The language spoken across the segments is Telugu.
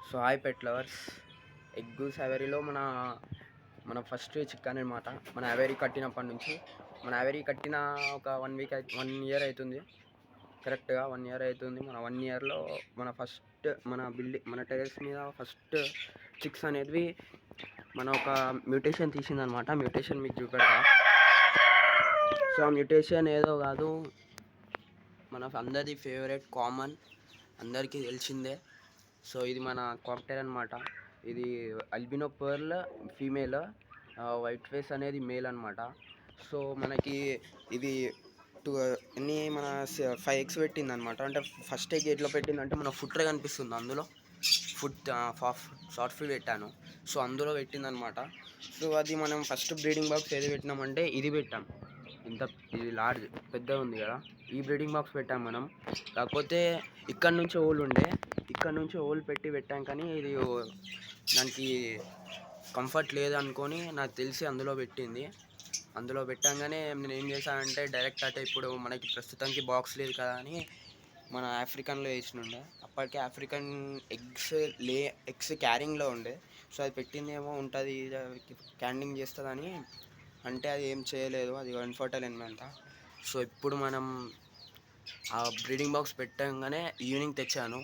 So hi pet lovers. Egg సావరీలో మన ఫస్ట్ చికెన్ అనమాట. మన అవరీ కట్టినప్పటి నుంచి మన అవరీ కట్టిన ఒక 1 ఇయర్ అవుతుంది. కరెక్ట్గా 1 ఇయర్ అవుతుంది. మన 1 ఇయర్లో మన టెరెస్ మీద ఫస్ట్ చిక్స్ అనేవి మన ఒక మ్యూటేషన్ తీసిందనమాట. మ్యూటేషన్ మీకు చూపెడతా. సో ఆ మ్యూటేషన్ ఏదో కాదు, మన అందరిది ఫేవరెట్, కామన్, అందరికీ తెలిసిందే. సో ఇది మన కాక్టైల్ అనమాట. ఇది albino pearl female, white face అనేది మేల్ అనమాట. సో మనకి ఇది మన 5 eggs పెట్టింది అనమాట. అంటే ఫస్ట్ ఎగ్ ఎట్లా పెట్టిందంటే మన ఫుట్రే కనిపిస్తుంది అందులో. షార్ట్ ఫీడ్ పెట్టాను, సో అందులో పెట్టిందనమాట. సో అది మనం ఫస్ట్ బ్రీడింగ్ బాక్స్ ఏది పెట్టినామంటే ఇది పెట్టాం. ఇది లార్జ్ పెద్దగా ఉంది కదా, ఈ బ్రీడింగ్ బాక్స్ పెట్టాం మనం. కాకపోతే ఇక్కడ నుంచి హోల్ పెట్టి పెట్టాం, కానీ ఇది దానికి కంఫర్ట్ లేదనుకొని నాకు తెలిసి అందులో పెట్టింది. అందులో పెట్టంగానే నేను ఏం చేశానంటే డైరెక్ట్ అంటే ఇప్పుడు మనకి ప్రస్తుతానికి బాక్స్ లేదు కదా అని మన ఆఫ్రికన్లో వేసినుండే. అప్పటికే ఆఫ్రికన్ ఎగ్స్ క్యారింగ్లో ఉండే. సో అది పెట్టిందేమో ఉంటుంది, క్యాండింగ్ చేస్తుందని అంటే అది ఏం చేయలేదు, అది ఇన్ఫర్టైల్ అనమాట. సో ఇప్పుడు మనం ఆ బ్రీడింగ్ బాక్స్ పెట్టంగానే ఈవినింగ్ తెచ్చాను.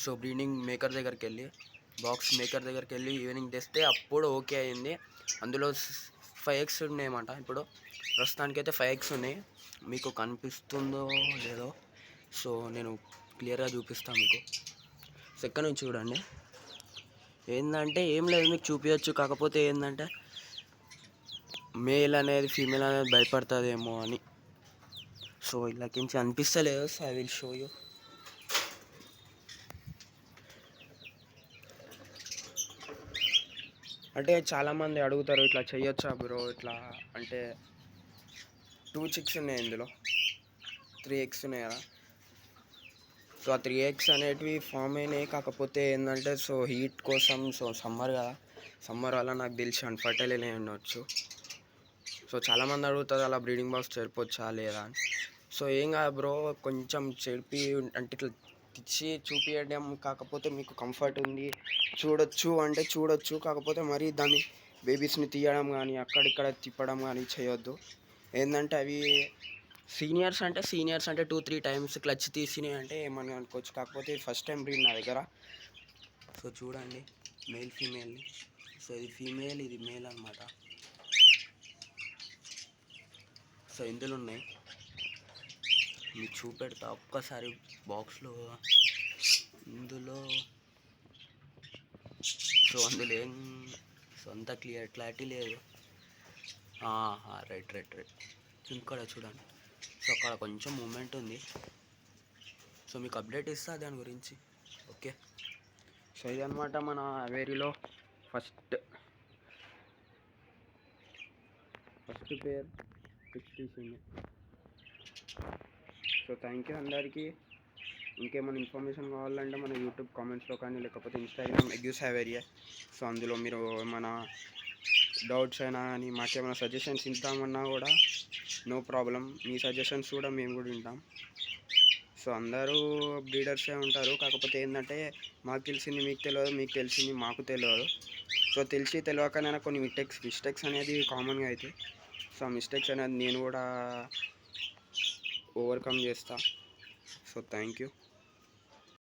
సో బ్రీడింగ్ మేకర్ దగ్గరికి వెళ్ళి ఈవినింగ్ తెస్తే అప్పుడు ఓకే అయింది. అందులో 5 eggs ఉన్నాయన్నమాట. ఇప్పుడు ప్రస్తుతానికైతే 5 eggs ఉన్నాయి. మీకు కనిపిస్తుందో లేదో సో నేను క్లియర్గా చూపిస్తాను మీకు. సో ఎక్కడి నుంచి చూడండి. ఏంటంటే ఏం లేదు, మీకు చూపించచ్చు. కాకపోతే ఏంటంటే మేల్ అనేది ఫీమేల్ అనేది భయపడుతుందేమో అని. సో ఇలాకించి అనిపిస్తలేదు. So I will show you. అంటే చాలామంది అడుగుతారు, ఇట్లా చెయ్యొచ్చా బ్రో ఇట్లా అంటే. 2 chicks ఉన్నాయి, ఇందులో 3 eggs ఉన్నాయి కదా. సో ఆ 3 eggs అనేటివి ఫామ్ అయినాయి. కాకపోతే ఏంటంటే సో హీట్ కోసం, సో సమ్మర్ కదా, సమ్మర్ వల్ల నాకు తెలిసి అన్ఫర్టైల్ అయి ఉండొచ్చు. సో చాలామంది అడుగుతారు అలా బ్రీడింగ్ బాక్స్ చెరిపోవచ్చా లేదా అని. సో ఏం కాదు బ్రో, కొంచెం చెరిపి అంటే ఇట్లా తెచ్చి చూపించడం, కాకపోతే మీకు కంఫర్ట్ ఉంది చూడొచ్చు అంటే చూడొచ్చు. కాకపోతే మరీ దాన్ని బేబీస్ని తీయడం కానీ అక్కడిక్కడ తిప్పడం కానీ చేయొద్దు. ఏంటంటే అవి సీనియర్స్ అంటే 2-3 times క్లచ్ తీసినాయి అంటే ఏమని అనుకోవచ్చు. కాకపోతే ఫస్ట్ టైం బ్రీడ్ నా దగ్గర. సో చూడండి మేల్ ఫీమేల్ని. సో ఇది ఫీమేల్, ఇది మేల్ అనమాట. సో ఇందులో ఉన్నాయి, మీకు చూపెడతా ఒక్కసారి బాక్స్లో. ఇందులో సో అందులో ఏం అంత క్లారిటీ లేదు. రైట్ ఇక్కడ చూడండి. సో అక్కడ కొంచెం మూమెంట్ ఉంది. సో మీకు అప్డేట్ ఇస్తా దాని గురించి. ఓకే. సో ఇదన్నమాట మన అవేరీలో ఫస్ట్ పేర్ ఫిక్స్ తీసింది. సో థ్యాంక్ యూ అందరికీ. ఇంకేమైనా ఇన్ఫర్మేషన్ కావాలంటే మన యూట్యూబ్ కామెంట్స్లో కానీ లేకపోతే ఇన్స్టాగ్రామ్ ఎగ్గు సావేరియా. సో అందులో మీరు ఏమైనా డౌట్స్ అయినా కానీ మాకేమైనా సజెషన్స్ ఇద్దామన్నా కూడా నో ప్రాబ్లం. మీ సజెషన్స్ కూడా మేము కూడా వింటాం. సో అందరూ బ్రీడర్సే ఉంటారు. కాకపోతే ఏంటంటే మాకు తెలిసింది మీకు తెలియదు, మీకు తెలిసింది మాకు తెలియదు. సో తెలియకనైనా కొన్ని మిస్టేక్స్ అనేది కామన్గా అవుతాయి. సో ఆ మిస్టేక్స్ అనేది నేను కూడా ఓవర్కమ్ చేస్తా. So thank you.